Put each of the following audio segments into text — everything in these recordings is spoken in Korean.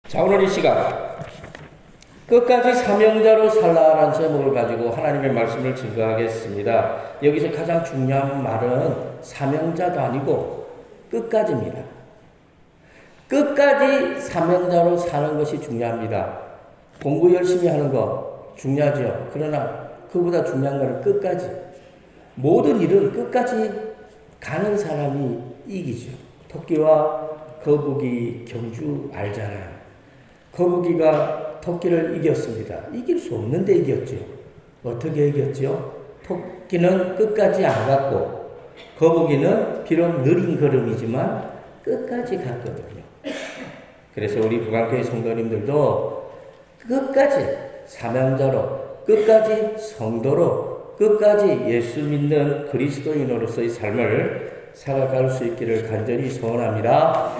자, 오늘 이 시간 끝까지 사명자로 살라라는 제목을 가지고 하나님의 말씀을 증거하겠습니다. 여기서 가장 중요한 말은 사명자도 아니고 끝까지입니다. 끝까지 사명자로 사는 것이 중요합니다. 공부 열심히 하는 거 중요하죠. 그러나 그보다 중요한 것은 끝까지. 모든 일은 끝까지 가는 사람이 이기죠. 토끼와 거북이 경주 알잖아요. 거북이가 토끼를 이겼습니다. 이길 수 없는데 이겼죠. 어떻게 이겼죠? 토끼는 끝까지 안 갔고 거북이는 비록 느린 걸음이지만 끝까지 갔거든요. 그래서 우리 북한교회 성도님들도 끝까지 사명자로, 끝까지 성도로, 끝까지 예수 믿는 그리스도인으로서의 삶을 살아갈 수 있기를 간절히 소원합니다.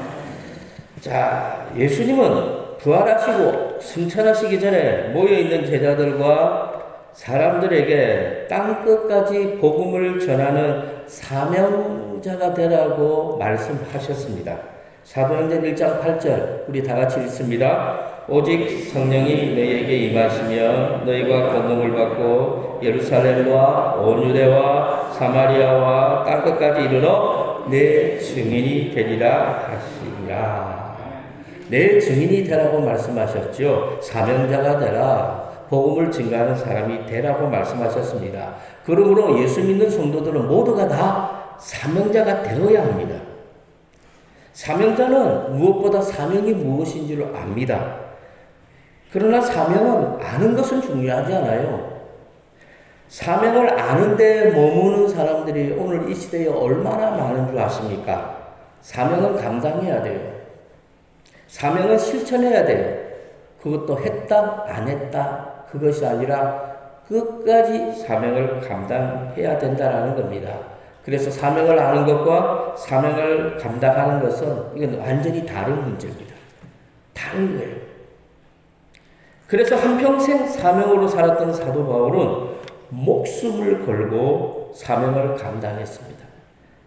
자, 예수님은 부활하시고 승천하시기 전에 모여있는 제자들과 사람들에게 땅끝까지 복음을 전하는 사명자가 되라고 말씀하셨습니다. 사도행전 1장 8절 우리 다같이 읽습니다. 오직 성령이 너희에게 임하시며 너희가 권능을 받고 예루살렘과 온 유대와 사마리아와 땅끝까지 이르러 내 증인이 되리라 하시니라. 내 증인이 되라고 말씀하셨죠. 사명자가 되라. 복음을 증거하는 사람이 되라고 말씀하셨습니다. 그러므로 예수 믿는 성도들은 모두가 다 사명자가 되어야 합니다. 사명자는 무엇보다 사명이 무엇인지를 압니다. 그러나 사명은 아는 것은 중요하지 않아요. 사명을 아는데 머무는 사람들이 오늘 이 시대에 얼마나 많은 줄 아십니까? 사명은 감당해야 돼요. 사명은 실천해야 돼요. 그것도 했다, 안 했다, 그것이 아니라 끝까지 사명을 감당해야 된다는 겁니다. 그래서 사명을 아는 것과 사명을 감당하는 것은 이건 완전히 다른 문제입니다. 다른 거예요. 그래서 한평생 사명으로 살았던 사도 바울은 목숨을 걸고 사명을 감당했습니다.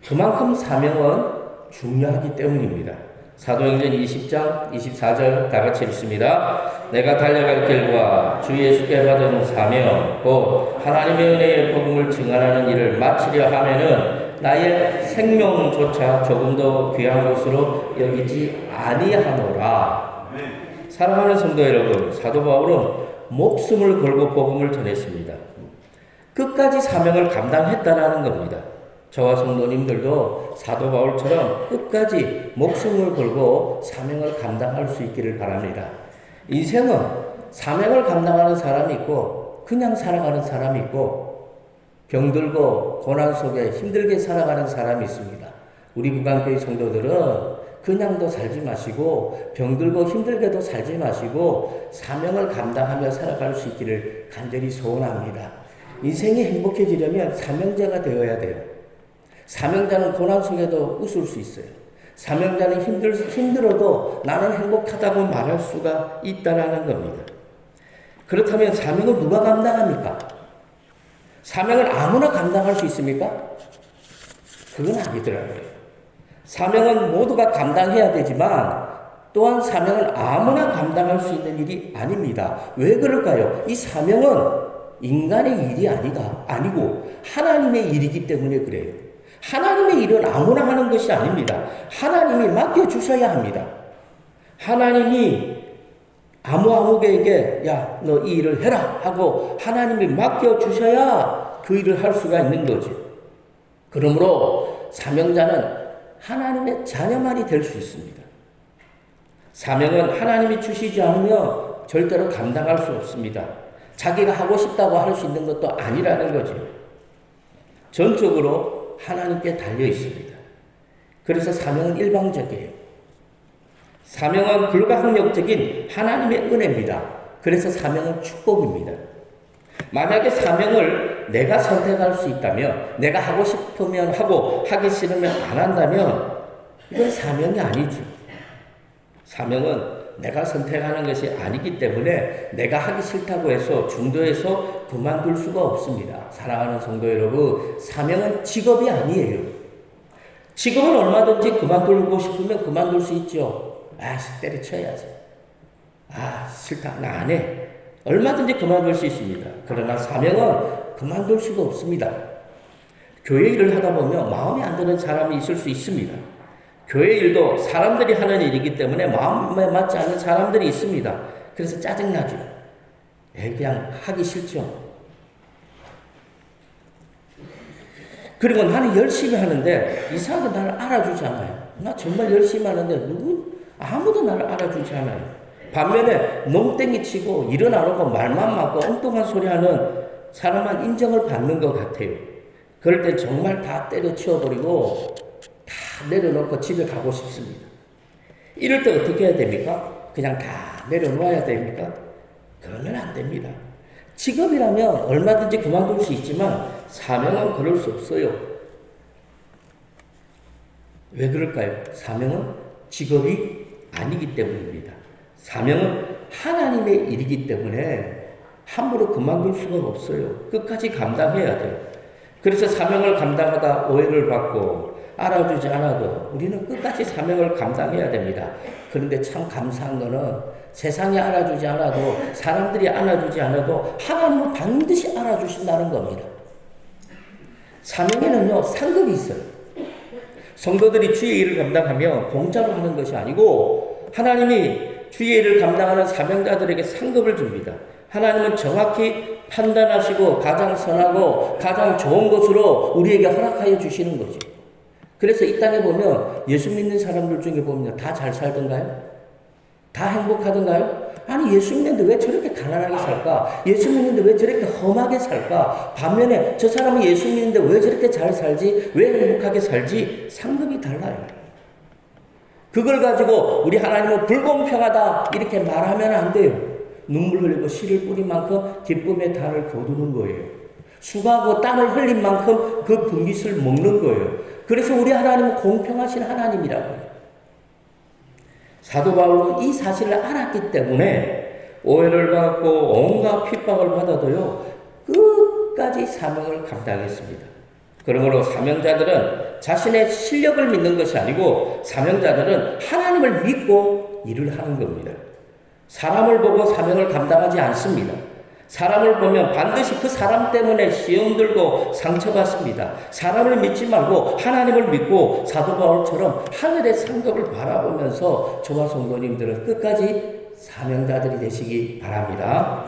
그만큼 사명은 중요하기 때문입니다. 사도행전 20장 24절 다 같이 읽습니다. 내가 달려갈 길과 주 예수께 받은 사명 곧 하나님의 은혜의 복음을 증언하는 일을 마치려 하면은 나의 생명조차 조금 더 귀한 것으로 여기지 아니하노라. 사랑하는 성도 여러분, 사도 바울은 목숨을 걸고 복음을 전했습니다. 끝까지 사명을 감당했다라는 겁니다. 저와 성도님들도 사도 바울처럼 끝까지 목숨을 걸고 사명을 감당할 수 있기를 바랍니다. 인생은 사명을 감당하는 사람이 있고 그냥 살아가는 사람이 있고 병들고 고난 속에 힘들게 살아가는 사람이 있습니다. 우리 북한교회 성도들은 그냥도 살지 마시고 병들고 힘들게도 살지 마시고 사명을 감당하며 살아갈 수 있기를 간절히 소원합니다. 인생이 행복해지려면 사명자가 되어야 돼요. 사명자는 고난 속에도 웃을 수 있어요. 사명자는 힘들어도 나는 행복하다고 말할 수가 있다는 겁니다. 그렇다면 사명을 누가 감당합니까? 사명을 아무나 감당할 수 있습니까? 그건 아니더라고요. 사명은 모두가 감당해야 되지만 또한 사명을 아무나 감당할 수 있는 일이 아닙니다. 왜 그럴까요? 이 사명은 인간의 일이 아니고 하나님의 일이기 때문에 그래요. 하나님의 일은 아무나 하는 것이 아닙니다. 하나님이 맡겨주셔야 합니다. 하나님이 아무에게 야, 너 이 일을 해라 하고 하나님이 맡겨주셔야 그 일을 할 수가 있는 거죠. 그러므로 사명자는 하나님의 자녀만이 될 수 있습니다. 사명은 하나님이 주시지 않으면 절대로 감당할 수 없습니다. 자기가 하고 싶다고 할 수 있는 것도 아니라는 거죠. 전적으로 하나님께 달려 있습니다. 그래서 사명은 일방적이에요. 사명은 불가항력적인 하나님의 은혜입니다. 그래서 사명은 축복입니다. 만약에 사명을 내가 선택할 수 있다면, 내가 하고 싶으면 하고 하기 싫으면 안 한다면 이건 사명이 아니죠. 사명은 내가 선택하는 것이 아니기 때문에 내가 하기 싫다고 해서 중도에서 그만둘 수가 없습니다. 사랑하는 성도 여러분, 사명은 직업이 아니에요. 직업은 얼마든지 그만두고 싶으면 그만둘 수 있죠. 때려쳐야지. 싫다. 나 안 해. 얼마든지 그만둘 수 있습니다. 그러나 사명은 그만둘 수가 없습니다. 교회 일을 하다 보면 마음에 안 드는 사람이 있을 수 있습니다. 교회 일도 사람들이 하는 일이기 때문에 마음에 맞지 않는 사람들이 있습니다. 그래서 짜증나죠. 그냥 하기 싫죠. 그리고 나는 열심히 하는데 이상하게 나를 알아주지 않아요. 나 정말 열심히 하는데 아무도 나를 알아주지 않아요. 반면에 농땡이 치고 일은 안 하고 말만 많고 엉뚱한 소리 하는 사람만 인정을 받는 것 같아요. 그럴 땐 정말 다 때려치워버리고 다 내려놓고 집에 가고 싶습니다. 이럴 때 어떻게 해야 됩니까? 그냥 다 내려놓아야 됩니까? 그러면 안 됩니다. 직업이라면 얼마든지 그만둘 수 있지만 사명은 그럴 수 없어요. 왜 그럴까요? 사명은 직업이 아니기 때문입니다. 사명은 하나님의 일이기 때문에 함부로 그만둘 수가 없어요. 끝까지 감당해야 돼요. 그래서 사명을 감당하다 오해를 받고 알아주지 않아도 우리는 끝까지 사명을 감당해야 됩니다. 그런데 참 감사한 거는 세상이 알아주지 않아도 사람들이 안아주지 않아도 하나님은 반드시 알아주신다는 겁니다. 사명에는요 상급이 있어요. 성도들이 주의 일을 감당하며 공짜로 하는 것이 아니고 하나님이 주의 일을 감당하는 사명자들에게 상급을 줍니다. 하나님은 정확히 판단하시고 가장 선하고 가장 좋은 것으로 우리에게 허락하여 주시는 거죠. 그래서 이 땅에 보면 예수 믿는 사람들 중에 보면 다 잘 살던가요? 다 행복하던가요? 아니 예수 믿는데 왜 저렇게 가난하게 살까? 예수 믿는데 왜 저렇게 험하게 살까? 반면에 저 사람은 예수 믿는데 왜 저렇게 잘 살지? 왜 행복하게 살지? 상급이 달라요. 그걸 가지고 우리 하나님은 불공평하다 이렇게 말하면 안 돼요. 눈물 흘리고 씨를 뿌린 만큼 기쁨의 단을 거두는 거예요. 수고하고 땀을 흘린 만큼 그 분깃을 먹는 거예요. 그래서 우리 하나님은 공평하신 하나님이라고요. 사도 바울은 이 사실을 알았기 때문에 오해를 받고 온갖 핍박을 받아도요 끝까지 사명을 감당했습니다. 그러므로 사명자들은 자신의 실력을 믿는 것이 아니고 사명자들은 하나님을 믿고 일을 하는 겁니다. 사람을 보고 사명을 감당하지 않습니다. 사람을 보면 반드시 그 사람 때문에 시험 들고 상처받습니다. 사람을 믿지 말고 하나님을 믿고 사도 바울처럼 하늘의 상급을 바라보면서 저와 성도님들은 끝까지 사명자들이 되시기 바랍니다.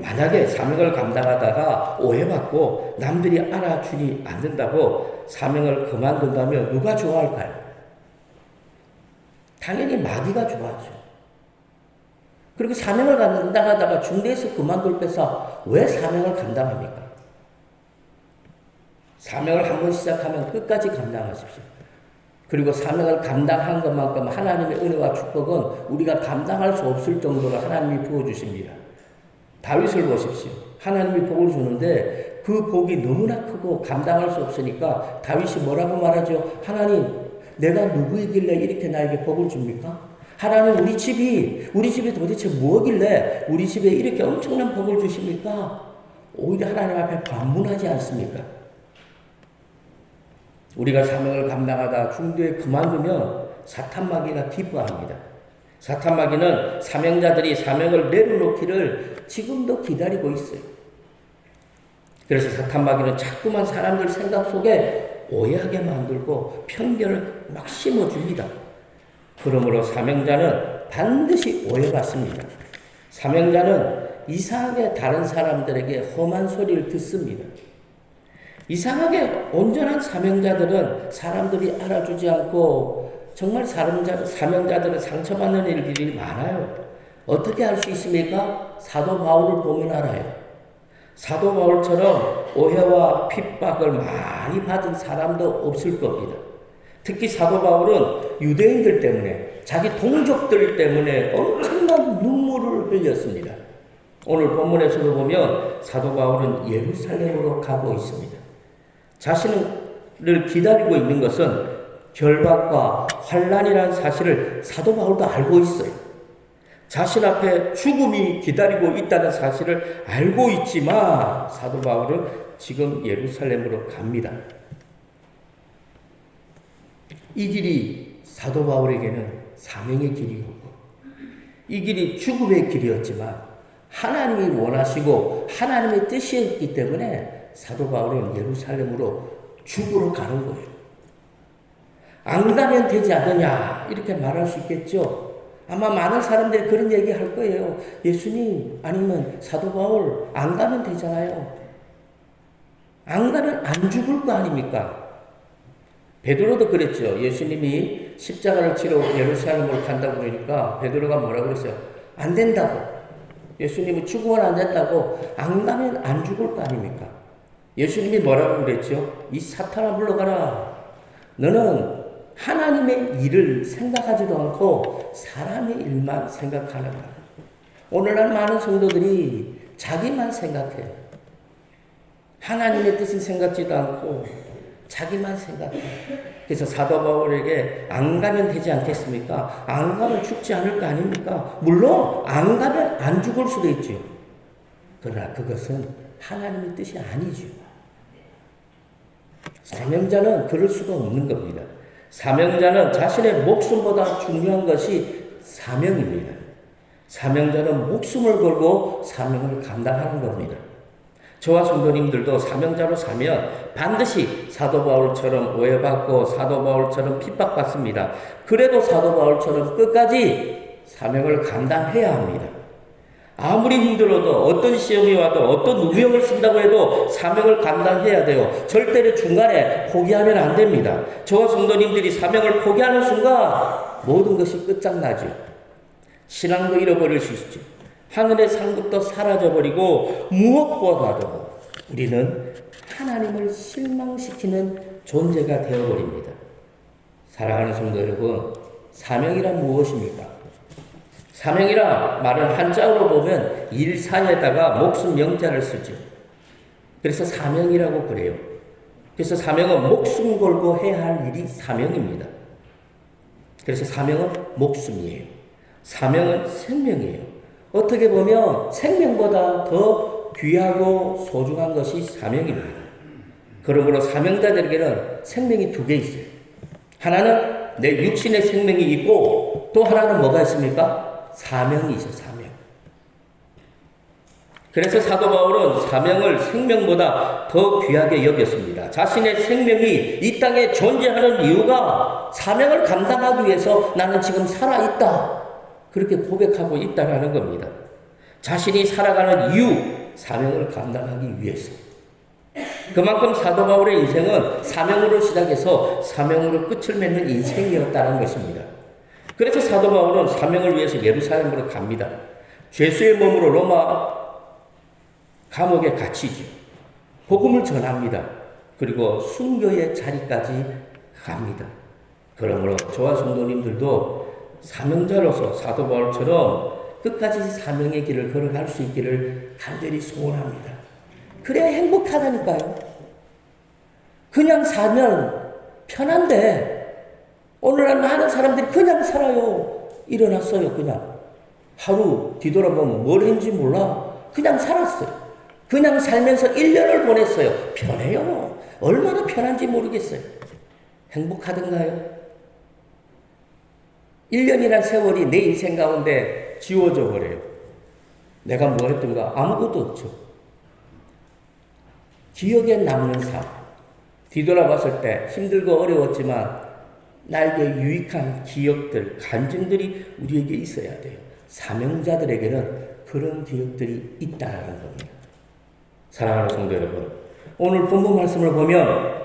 만약에 사명을 감당하다가 오해받고 남들이 알아주지 않는다고 사명을 그만둔다면 누가 좋아할까요? 당연히 마귀가 좋아하죠. 그리고 사명을 감당하다가 중대에서 그만둘 때서 왜 사명을 감당합니까? 사명을 한번 시작하면 끝까지 감당하십시오. 그리고 사명을 감당한 것만큼 하나님의 은혜와 축복은 우리가 감당할 수 없을 정도로 하나님이 부어주십니다. 다윗을 보십시오. 하나님이 복을 주는데 그 복이 너무나 크고 감당할 수 없으니까 다윗이 뭐라고 말하죠? 하나님, 내가 누구이길래 이렇게 나에게 복을 줍니까? 하나님, 우리 집이 도대체 뭐길래 우리 집에 이렇게 엄청난 복을 주십니까? 오히려 하나님 앞에 반문하지 않습니까? 우리가 사명을 감당하다 중도에 그만두면 사탄마귀가 기뻐합니다. 사탄마귀는 사명자들이 사명을 내려놓기를 지금도 기다리고 있어요. 그래서 사탄마귀는 자꾸만 사람들 생각 속에 오해하게 만들고 편견을 막 심어줍니다. 그러므로 사명자는 반드시 오해받습니다. 사명자는 이상하게 다른 사람들에게 험한 소리를 듣습니다. 이상하게 온전한 사명자들은 사람들이 알아주지 않고 정말 사명자들은 상처받는 일들이 많아요. 어떻게 알 수 있습니까? 사도 바울을 보면 알아요. 사도 바울처럼 오해와 핍박을 많이 받은 사람도 없을 겁니다. 특히 사도 바울은 유대인들 때문에 자기 동족들 때문에 엄청난 눈물을 흘렸습니다. 오늘 본문에서도 보면 사도 바울은 예루살렘으로 가고 있습니다. 자신을 기다리고 있는 것은 결박과 환난이라는 사실을 사도 바울도 알고 있어요. 자신 앞에 죽음이 기다리고 있다는 사실을 알고 있지만 사도 바울은 지금 예루살렘으로 갑니다. 이 길이 사도 바울에게는 사명의 길이었고 이 길이 죽음의 길이었지만 하나님이 원하시고 하나님의 뜻이었기 때문에 사도 바울은 예루살렘으로 죽으러 가는 거예요. 안 가면 되지 않느냐 이렇게 말할 수 있겠죠. 아마 많은 사람들이 그런 얘기 할 거예요. 예수님 아니면 사도 바울 안 가면 되잖아요. 안 가면 안 죽을 거 아닙니까? 베드로도 그랬죠. 예수님이 십자가를 치러 예루살렘으로 간다고 그러니까 베드로가 뭐라고 그랬어요? 안 된다고. 예수님은 죽으면 안 된다고. 안 가면 안 죽을 거 아닙니까? 예수님이 뭐라고 그랬죠? 이 사탄아 물러가라. 너는 하나님의 일을 생각하지도 않고 사람의 일만 생각하는 거야. 오늘날 많은 성도들이 자기만 생각해요. 하나님의 뜻을 생각지도 않고 자기만 생각해요. 그래서 사도 바울에게 안 가면 되지 않겠습니까? 안 가면 죽지 않을 거 아닙니까? 물론 안 가면 안 죽을 수도 있죠. 그러나 그것은 하나님의 뜻이 아니죠. 사명자는 그럴 수가 없는 겁니다. 사명자는 자신의 목숨보다 중요한 것이 사명입니다. 사명자는 목숨을 걸고 사명을 감당하는 겁니다. 저와 성도님들도 사명자로 사면 반드시 사도 바울처럼 오해받고 사도 바울처럼 핍박받습니다. 그래도 사도 바울처럼 끝까지 사명을 감당해야 합니다. 아무리 힘들어도 어떤 시험이 와도 어떤 누명을 쓴다고 해도 사명을 감당해야 돼요. 절대로 중간에 포기하면 안 됩니다. 저와 성도님들이 사명을 포기하는 순간 모든 것이 끝장나죠. 신앙도 잃어버릴 수 있죠. 하늘의 상급도 사라져버리고 무엇보다도 우리는 하나님을 실망시키는 존재가 되어버립니다. 사랑하는 성도 여러분, 사명이란 무엇입니까? 사명이란 말은 한자어로 보면 일사에다가 목숨 영자를 쓰죠. 그래서 사명이라고 그래요. 그래서 사명은 목숨 걸고 해야 할 일이 사명입니다. 그래서 사명은 목숨이에요. 사명은 생명이에요. 어떻게 보면 생명보다 더 귀하고 소중한 것이 사명입니다. 그러므로 사명자들에게는 생명이 두 개 있어요. 하나는 내 육신의 생명이 있고 또 하나는 뭐가 있습니까? 사명이 있어요. 사명. 그래서 사도 바울은 사명을 생명보다 더 귀하게 여겼습니다. 자신의 생명이 이 땅에 존재하는 이유가 사명을 감당하기 위해서 나는 지금 살아있다. 그렇게 고백하고 있다는 겁니다. 자신이 살아가는 이유, 사명을 감당하기 위해서. 그만큼 사도 바울의 인생은 사명으로 시작해서 사명으로 끝을 맺는 인생이었다는 것입니다. 그래서 사도 바울은 사명을 위해서 예루살렘으로 갑니다. 죄수의 몸으로 로마 감옥에 갇히죠. 복음을 전합니다. 그리고 순교의 자리까지 갑니다. 그러므로 저와 성도님들도 사명자로서 사도 바울처럼 끝까지 사명의 길을 걸어갈 수 있기를 간절히 소원합니다. 그래야 행복하다니까요. 그냥 살면 편한데 오늘날 많은 사람들이 그냥 살아요. 일어났어요. 그냥 하루 뒤돌아보면 뭘 했는지 몰라. 그냥 살았어요. 그냥 살면서 1년을 보냈어요. 편해요. 얼마나 편한지 모르겠어요. 행복하던가요? 1년이란 세월이 내 인생 가운데 지워져 버려요. 내가 뭐 했던가 아무것도 없죠. 기억에 남는 삶. 뒤돌아봤을 때 힘들고 어려웠지만 나에게 유익한 기억들, 감정들이 우리에게 있어야 돼요. 사명자들에게는 그런 기억들이 있다는 겁니다. 사랑하는 성도 여러분, 오늘 본문 말씀을 보면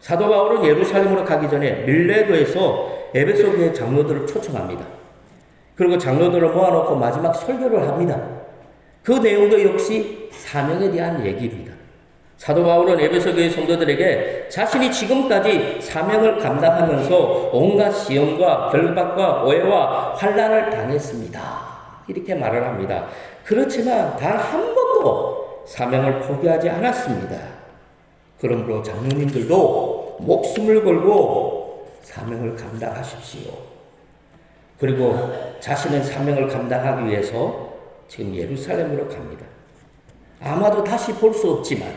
사도 바울은 예루살렘으로 가기 전에 밀레도에서 에베소 교회 장로들을 초청합니다. 그리고 장로들을 모아놓고 마지막 설교를 합니다. 그 내용도 역시 사명에 대한 얘기입니다. 사도 바울은 에베소 교회 성도들에게 자신이 지금까지 사명을 감당하면서 온갖 시험과 결박과 오해와 환난을 당했습니다. 이렇게 말을 합니다. 그렇지만 단 한 번도 사명을 포기하지 않았습니다. 그러므로 장로님들도 목숨을 걸고 사명을 감당하십시오. 그리고 자신의 사명을 감당하기 위해서 지금 예루살렘으로 갑니다. 아마도 다시 볼 수 없지만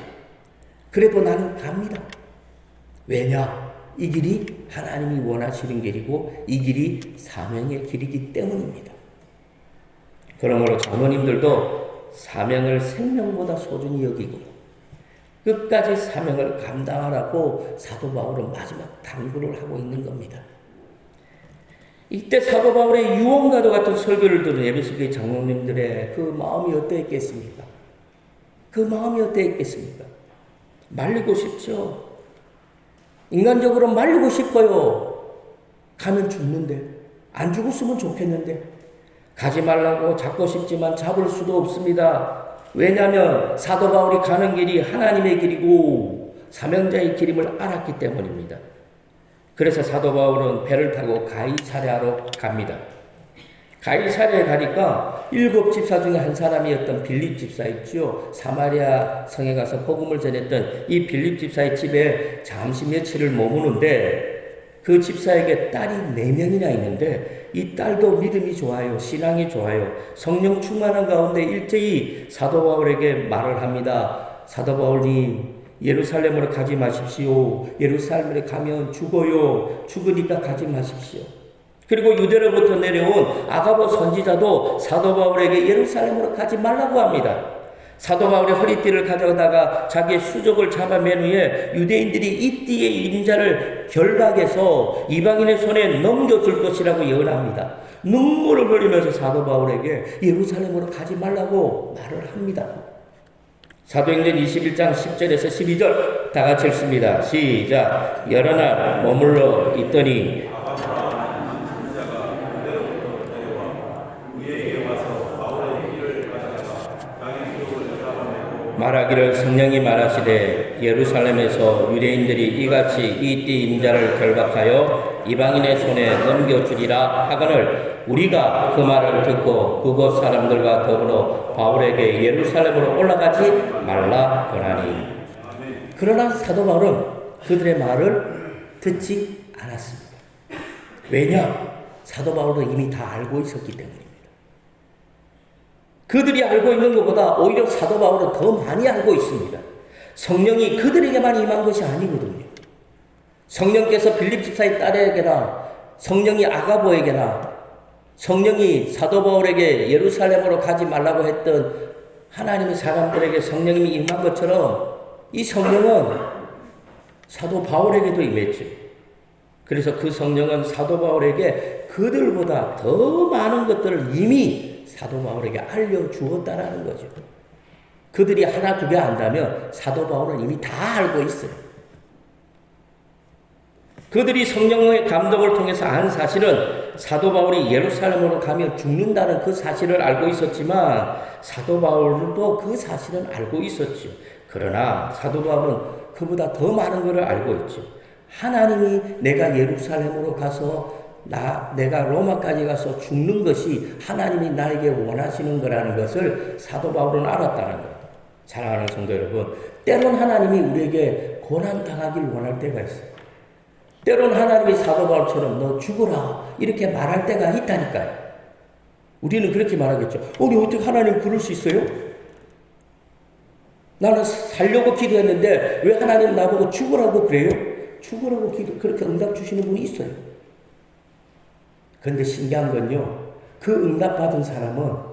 그래도 나는 갑니다. 왜냐? 이 길이 하나님이 원하시는 길이고 이 길이 사명의 길이기 때문입니다. 그러므로 장로님들도 사명을 생명보다 소중히 여기고 끝까지 사명을 감당하라고 사도 바울은 마지막 당부를 하고 있는 겁니다. 이때 사도 바울의 유언과도 같은 설교를 들은 에베소교회 장로님들의 그 마음이 어떠했겠습니까? 그 마음이 어떠했겠습니까? 말리고 싶죠. 인간적으로 말리고 싶어요. 가면 죽는데. 안 죽었으면 좋겠는데. 가지 말라고 잡고 싶지만 잡을 수도 없습니다. 왜냐하면 사도 바울이 가는 길이 하나님의 길이고 사명자의 길임을 알았기 때문입니다. 그래서 사도 바울은 배를 타고 가이사랴로 갑니다. 가이사랴에 가니까 7 집사 중에 한 사람이었던 빌립 집사 있죠. 사마리아 성에 가서 복음을 전했던 이 빌립 집사의 집에 잠시 며칠을 머무는데 그 집사에게 딸이 4명이나 있는데 이 딸도 믿음이 좋아요. 신앙이 좋아요. 성령 충만한 가운데 일제히 사도 바울에게 말을 합니다. 사도 바울님, 예루살렘으로 가지 마십시오. 예루살렘에 가면 죽어요. 죽으니까 가지 마십시오. 그리고 유대로부터 내려온 아가보 선지자도 사도 바울에게 예루살렘으로 가지 말라고 합니다. 사도 바울의 허리띠를 가져다가 자기의 수족을 잡아맨 후에 유대인들이 이 띠의 인자를 결박해서 이방인의 손에 넘겨줄 것이라고 예언합니다. 눈물을 흘리면서 사도 바울에게 예루살렘으로 가지 말라고 말을 합니다. 사도행전 21장 10절에서 12절 다 같이 읽습니다. 시작. 여러 날 머물러 있더니 말하기를 성령이 말하시되 예루살렘에서 유대인들이 이같이 이 띠 임자를 결박하여 이방인의 손에 넘겨주리라 하거늘 우리가 그 말을 듣고 그곳 사람들과 더불어 바울에게 예루살렘으로 올라가지 말라 권하니. 그러나 사도 바울은 그들의 말을 듣지 않았습니다. 왜냐? 사도 바울은 이미 다 알고 있었기 때문입니다. 그들이 알고 있는 것보다 오히려 사도 바울은 더 많이 알고 있습니다. 성령이 그들에게만 임한 것이 아니거든요. 성령께서 빌립 집사의 딸에게나 성령이 아가보에게나 성령이 사도 바울에게 예루살렘으로 가지 말라고 했던 하나님의 사람들에게 성령님이 임한 것처럼 이 성령은 사도 바울에게도 임했죠. 그래서 그 성령은 사도 바울에게 그들보다 더 많은 것들을 이미 사도 바울에게 알려주었다라는 거죠. 그들이 하나 두 개 안다면 사도 바울은 이미 다 알고 있어요. 그들이 성령의 감동을 통해서 안 사실은 사도 바울이 예루살렘으로 가면 죽는다는 그 사실을 알고 있었지만 사도 바울도 그 사실은 알고 있었죠. 그러나 사도 바울은 그보다 더 많은 것을 알고 있죠. 하나님이 내가 예루살렘으로 가서 내가 로마까지 가서 죽는 것이 하나님이 나에게 원하시는 거라는 것을 사도 바울은 알았다는 거예요. 사랑하는 성도 여러분, 때론 하나님이 우리에게 고난당하길 원할 때가 있어요. 때론 하나님이 사도 바울처럼 너 죽어라 이렇게 말할 때가 있다니까요. 우리는 그렇게 말하겠죠. 우리 어떻게 하나님 그럴 수 있어요? 나는 살려고 기도했는데 왜 하나님 나보고 죽으라고 그래요? 죽으라고 그렇게 응답 주시는 분이 있어요. 그런데 신기한 건요, 그 응답 받은 사람은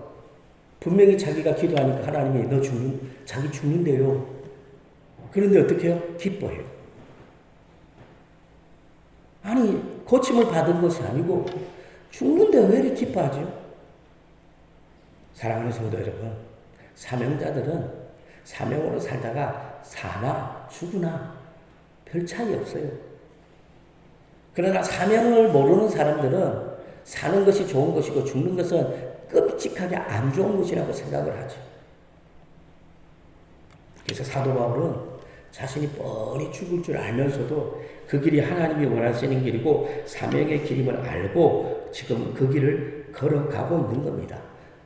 분명히 자기가 기도하니까 하나님이 자기 죽는데요. 그런데 어떻게 해요? 기뻐해요. 아니, 고침을 받은 것이 아니고 죽는데 왜 이렇게 기뻐하죠? 사랑하는 성도 여러분, 사명자들은 사명으로 살다가 사나 죽으나 별 차이 없어요. 그러나 사명을 모르는 사람들은 사는 것이 좋은 것이고 죽는 것은 끔찍하게 안 좋은 것이라고 생각을 하죠. 그래서 사도 바울은 자신이 뻔히 죽을 줄 알면서도 그 길이 하나님이 원하시는 길이고 사명의 길임을 알고 지금 그 길을 걸어가고 있는 겁니다.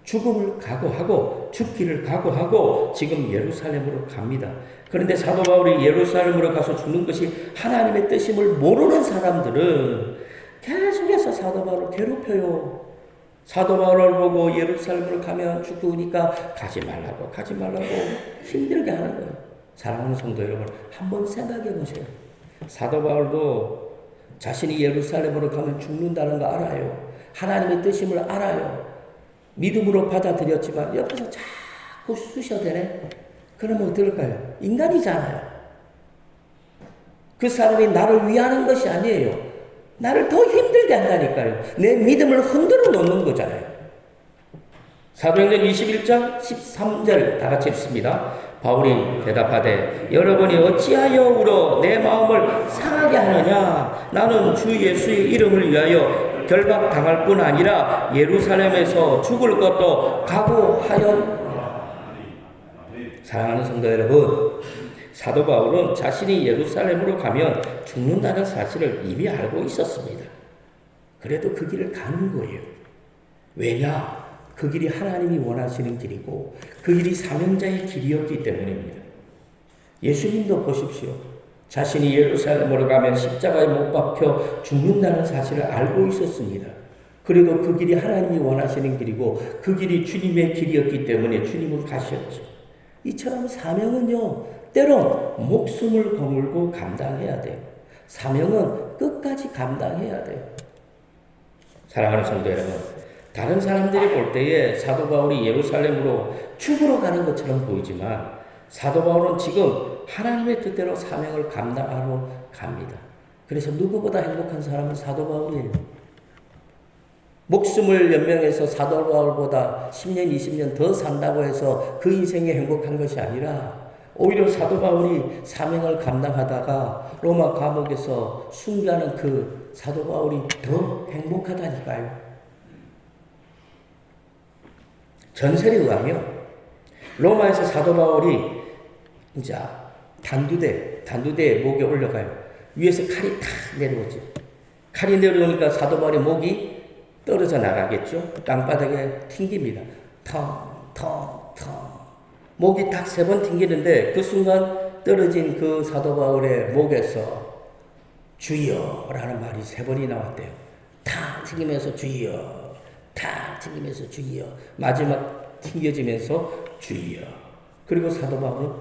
죽음을 각오하고 죽기를 각오하고 지금 예루살렘으로 갑니다. 그런데 사도 바울이 예루살렘으로 가서 죽는 것이 하나님의 뜻임을 모르는 사람들은 계속해서 사도 바울을 괴롭혀요. 사도 바울을 보고 예루살렘으로 가면 죽으니까 가지 말라고 힘들게 하는 거예요. 사랑하는 성도 여러분, 한번 생각해 보세요. 사도 바울도 자신이 예루살렘으로 가면 죽는다는 거 알아요. 하나님의 뜻임을 알아요. 믿음으로 받아들였지만 옆에서 자꾸 쑤셔대네. 그러면 어떨까요? 인간이잖아요. 그 사람이 나를 위하는 것이 아니에요. 나를 더 힘들게 한다니까요. 내 믿음을 흔들어 놓는 거잖아요. 사도행전 21장 13절 다 같이 읽습니다. 바울이 대답하되 여러분이 어찌하여 울어 내 마음을 상하게 하느냐. 나는 주 예수의 이름을 위하여 결박당할 뿐 아니라 예루살렘에서 죽을 것도 각오하였. 사랑하는 성도 여러분, 사도 바울은 자신이 예루살렘으로 가면 죽는다는 사실을 이미 알고 있었습니다. 그래도 그 길을 가는 거예요. 왜냐? 그 길이 하나님이 원하시는 길이고 그 길이 사명자의 길이었기 때문입니다. 예수님도 보십시오. 자신이 예루살렘으로 가면 십자가에 못 박혀 죽는다는 사실을 알고 있었습니다. 그래도 그 길이 하나님이 원하시는 길이고 그 길이 주님의 길이었기 때문에 주님은 가셨죠. 이처럼 사명은요, 때론 목숨을 거물고 감당해야 돼요. 사명은 끝까지 감당해야 돼요. 사랑하는 성도 여러분, 다른 사람들이 볼 때에 사도 바울이 예루살렘으로 죽으러 가는 것처럼 보이지만 사도 바울은 지금 하나님의 뜻대로 사명을 감당하러 갑니다. 그래서 누구보다 행복한 사람은 사도 바울이에요. 목숨을 연명해서 사도 바울보다 10년, 20년 더 산다고 해서 그 인생이 행복한 것이 아니라 오히려 사도 바울이 사명을 감당하다가 로마 감옥에서 순교하는 그 사도 바울이 더 행복하다니까요. 전설에 의하면 로마에서 사도 바울이 이제 단두대에 목에 올라가요. 위에서 칼이 탁 내려오죠. 칼이 내려오니까 사도 바울의 목이 떨어져 나가겠죠. 땅바닥에 튕깁니다. 텅텅텅. 목이 딱 3번 튕기는데 그 순간 떨어진 그 사도 바울의 목에서 주여라는 말이 3번이 나왔대요. 탁 튕기면서 주여, 탁 튕기면서 주여, 마지막 튕겨지면서 주여. 그리고 사도 바울은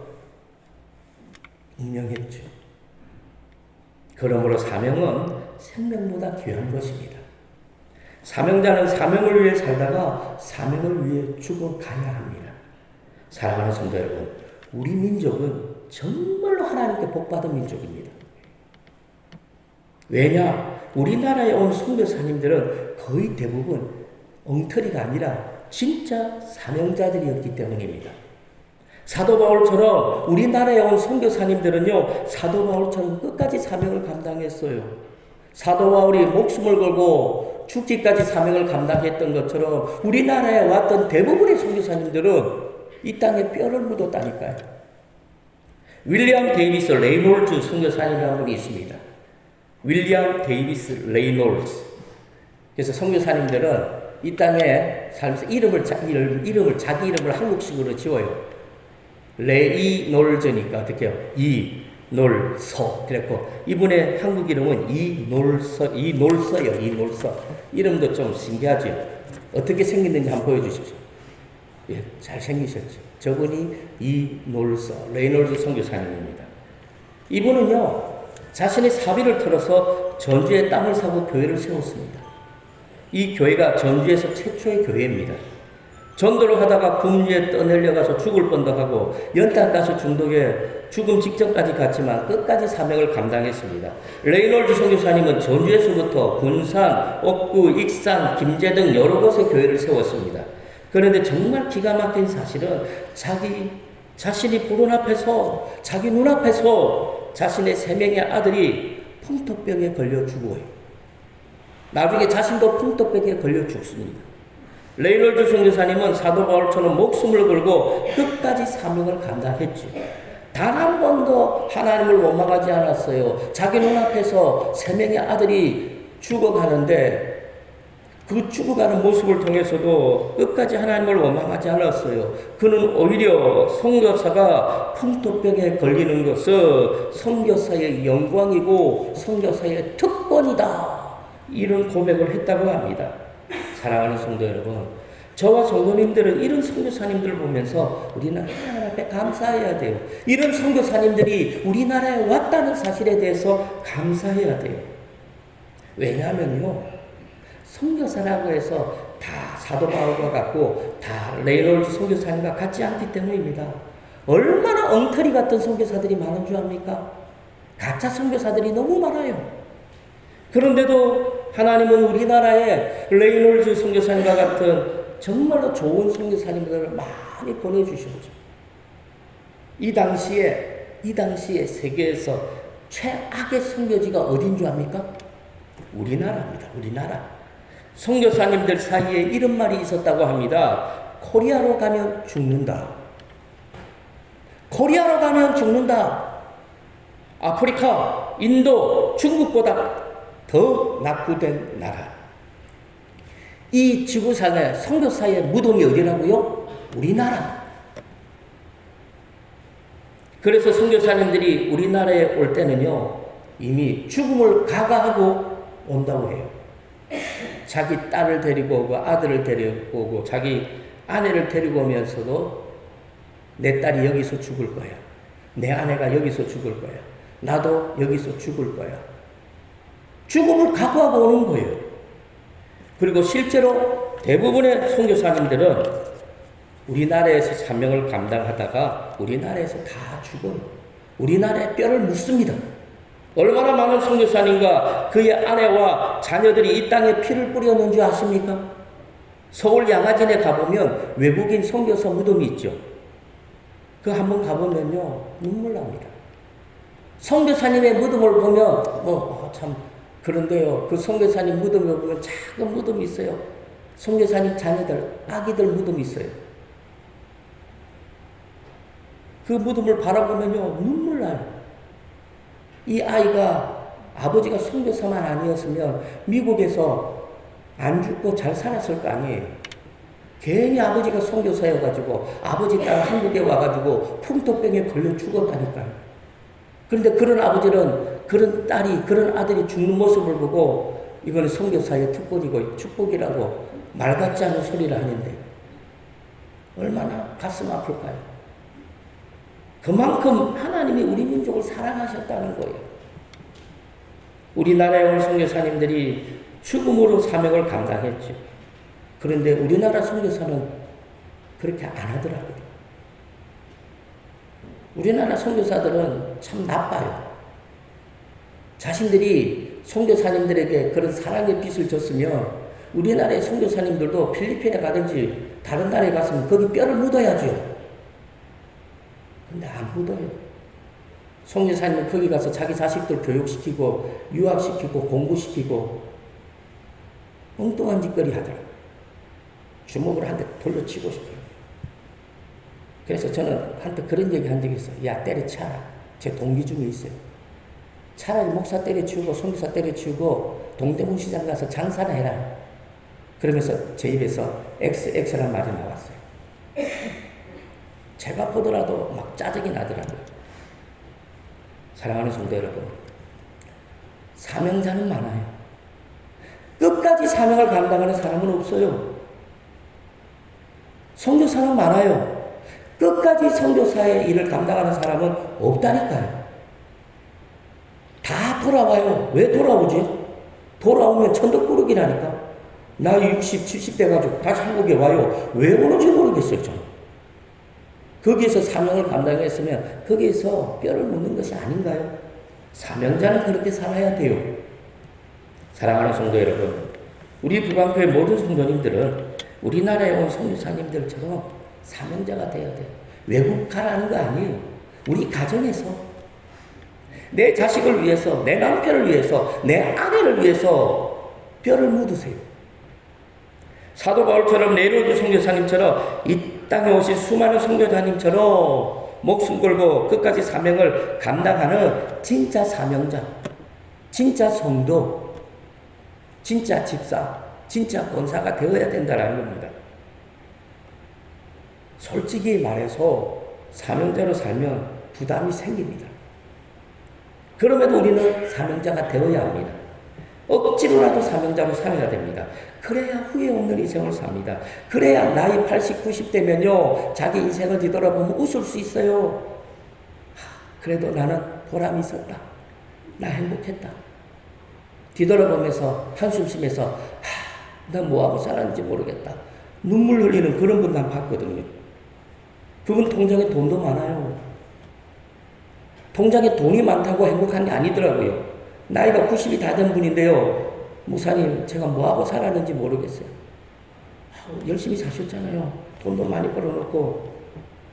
운명했죠. 그러므로 사명은 생명보다 귀한 것입니다. 사명자는 사명을 위해 살다가 사명을 위해 죽어가야 합니다. 사랑하는 성도 여러분, 우리 민족은 정말로 하나님께 복받은 민족입니다. 왜냐? 우리나라에 온 선교사님들은 거의 대부분 엉터리가 아니라 진짜 사명자들이었기 때문입니다. 사도 바울처럼 우리나라에 온 선교사님들은요, 사도 바울처럼 끝까지 사명을 감당했어요. 사도 바울이 목숨을 걸고 죽기까지 사명을 감당했던 것처럼 우리나라에 왔던 대부분의 선교사님들은 이 땅에 뼈를 묻었다니까요. 윌리엄 데이비스 레이놀즈 선교사님이라는 분이 있습니다. 윌리엄 데이비스 레이놀즈. 그래서 선교사님들은 이 땅에 살면서 자기 이름을 한국식으로 지어요. 레이놀즈니까 어떻게 해요? 이놀서. 그랬고 이분의 한국 이름은 이놀서예요. 이놀서. 이름도 좀 신기하죠. 어떻게 생겼는지 한번 보여주십시오. 예, 잘생기셨죠. 저분이 이놀서, 레이놀즈 선교사님입니다. 이분은요, 자신의 사비를 털어서 전주에 땅을 사고 교회를 세웠습니다. 이 교회가 전주에서 최초의 교회입니다. 전도를 하다가 금리에 떠내려가서 죽을 뻔도 하고 연탄 가스 중독에 죽음 직전까지 갔지만 끝까지 사명을 감당했습니다. 레이놀즈 선교사님은 전주에서부터 군산, 옥구, 익산, 김제 등 여러 곳에 교회를 세웠습니다. 그런데 정말 기가 막힌 사실은 자신이 보는 앞에서, 자기 눈앞에서 자신의 3명의 아들이 풍토병에 걸려 죽어요. 나중에 자신도 풍토병에 걸려 죽습니다. 레이놀즈 선교사님은 사도 바울처럼 목숨을 걸고 끝까지 사명을 감당했죠. 단 한 번도 하나님을 원망하지 않았어요. 자기 눈앞에서 3명의 아들이 죽어가는데 그 죽어가는 모습을 통해서도 끝까지 하나님을 원망하지 않았어요. 그는 오히려 선교사가 풍토병에 걸리는 것은 선교사의 영광이고 선교사의 특권이다. 이런 고백을 했다고 합니다. 사랑하는 성도 여러분, 저와 성도님들은 이런 선교사님들을 보면서 우리는 하나님 앞에 감사해야 돼요. 이런 선교사님들이 우리나라에 왔다는 사실에 대해서 감사해야 돼요. 왜냐하면요, 선교사라고 해서 다 사도 바울과 같고 다 레이놀드 선교사님과 같지 않기 때문입니다. 얼마나 엉터리 같은 선교사들이 많은 줄 압니까? 가짜 선교사들이 너무 많아요. 그런데도 하나님은 우리나라에 레이놀드 선교사님과 같은 정말로 좋은 선교사님들을 많이 보내주셨죠. 이 당시에 세계에서 최악의 선교지가 어딘 줄 압니까? 우리나라입니다. 우리나라. 선교사님들 사이에 이런 말이 있었다고 합니다. 코리아로 가면 죽는다. 코리아로 가면 죽는다. 아프리카, 인도, 중국보다 더 낙후된 나라. 이 지구상의 선교사의 무덤이 어디라고요? 우리나라. 그래서 선교사님들이 우리나라에 올 때는요, 이미 죽음을 각오하고 온다고 해요. 자기 딸을 데리고 오고 아들을 데리고 오고 자기 아내를 데리고 오면서도 내 딸이 여기서 죽을 거야. 내 아내가 여기서 죽을 거야. 나도 여기서 죽을 거야. 죽음을 각오하고 오는 거예요. 그리고 실제로 대부분의 선교사님들은 우리나라에서 사명을 감당하다가 우리나라에서 다 죽어요. 우리나라에 뼈를 묻습니다. 얼마나 많은 선교사님과 그의 아내와 자녀들이 이 땅에 피를 뿌렸는 줄 아십니까? 서울 양화진에 가보면 외국인 선교사 무덤이 있죠. 그 한번 가보면요 눈물 납니다. 선교사님의 무덤을 보면 참 그런데요, 그 선교사님 무덤을 보면 작은 무덤이 있어요. 선교사님 자녀들, 아기들 무덤이 있어요. 그 무덤을 바라보면요 눈물 나요. 이 아이가 아버지가 선교사만 아니었으면 미국에서 안 죽고 잘 살았을 거 아니에요. 괜히 아버지가 선교사여가지고 아버지 딸 한국에 와가지고 풍토병에 걸려 죽었다니까요. 그런데 그런 아버지는 그런 딸이 그런 아들이 죽는 모습을 보고 이거는 선교사의 특권이고 축복이라고 말 같지 않은 소리를 하는데 얼마나 가슴 아플까요? 그만큼 하나님이 우리 민족을 사랑하셨다는 거예요. 우리나라에 온 선교사님들이 죽음으로 사명을 감당했죠. 그런데 우리나라 선교사는 그렇게 안 하더라고요. 우리나라 선교사들은 참 나빠요. 자신들이 선교사님들에게 그런 사랑의 빛을 줬으면 우리나라의 선교사님들도 필리핀에 가든지 다른 나라에 갔으면 거기 뼈를 묻어야죠. 근데 안 묻어요. 선교사님은 거기 가서 자기 자식들 교육시키고 유학시키고 공부시키고 엉뚱한 짓거리 하더라고요. 주먹을 한 대 돌려치고 싶어요. 그래서 저는 한때 그런 얘기 한 적이 있어요. 야, 때려쳐라. 제 동기 중에 있어요. 차라리 목사 때려치우고 선교사 때려치우고 동대문 시장 가서 장사나 해라. 그러면서 제 입에서 XX란 말이 나왔어요. 제가 보더라도 막 짜증이 나더라고요. 사랑하는 성도 여러분, 사명자는 많아요. 끝까지 사명을 감당하는 사람은 없어요. 선교사는 많아요. 끝까지 선교사의 일을 감당하는 사람은 없다니까요. 다 돌아와요. 왜 돌아오지? 돌아오면 천덕꾸러기라니까. 나이 60, 70 돼가지고 다시 한국에 와요. 왜 오는지 모르겠어요, 저는. 거기에서 사명을 감당했으면 거기에서 뼈를 묻는 것이 아닌가요? 사명자는 그렇게 살아야 돼요. 사랑하는 성도 여러분, 우리 북한교회 모든 성도님들은 우리나라에 온 선교사님들처럼 사명자가 돼야 돼요. 외국 가라는 거 아니에요. 우리 가정에서 내 자식을 위해서, 내 남편을 위해서, 내 아내를 위해서 뼈를 묻으세요. 사도 바울처럼 레이놀드 선교사님처럼 이 땅에 오신 수많은 선교사님처럼 목숨 걸고 끝까지 사명을 감당하는 진짜 사명자, 진짜 성도, 진짜 집사, 진짜 권사가 되어야 된다는 겁니다. 솔직히 말해서 사명자로 살면 부담이 생깁니다. 그럼에도 우리는 사명자가 되어야 합니다. 억지로라도 사명자로 살아야 됩니다. 그래야 후회 없는 인생을 삽니다. 그래야 나이 80, 90 되면요 자기 인생을 뒤돌아보면 웃을 수 있어요. 그래도 나는 보람이 있었다. 나 행복했다. 뒤돌아보면서 한숨 쉬면서 나 뭐하고 살았는지 모르겠다. 눈물 흘리는 그런 분 난 봤거든요. 그분 통장에 돈도 많아요. 통장에 돈이 많다고 행복한 게 아니더라고요. 나이가 90이 다 된 분인데요. 목사님, 제가 뭐하고 살았는지 모르겠어요. 열심히 사셨잖아요. 돈도 많이 벌어놓고.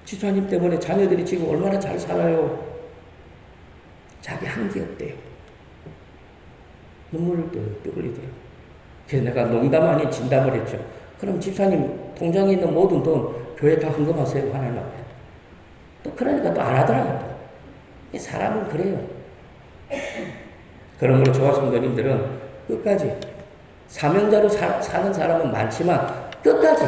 집사님 때문에 자녀들이 지금 얼마나 잘 살아요. 자기 한 게 없대요. 눈물을 뜨 흘리대요. 그래서 내가 농담 아닌 진담을 했죠. 그럼 집사님 통장에 있는 모든 돈 교회 다 헌금하세요. 하나님 앞에. 또 그러니까 또 안 하더라고요. 사람은 그래요. 그러므로 저와 성도님들은 끝까지 사명자로 사는 사람은 많지만 끝까지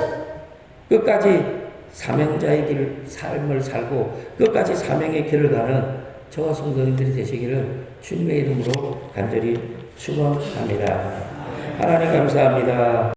사명자의 삶을 살고 끝까지 사명의 길을 가는 저와 성도님들이 되시기를 주님의 이름으로 간절히 축원합니다. 하나님 감사합니다.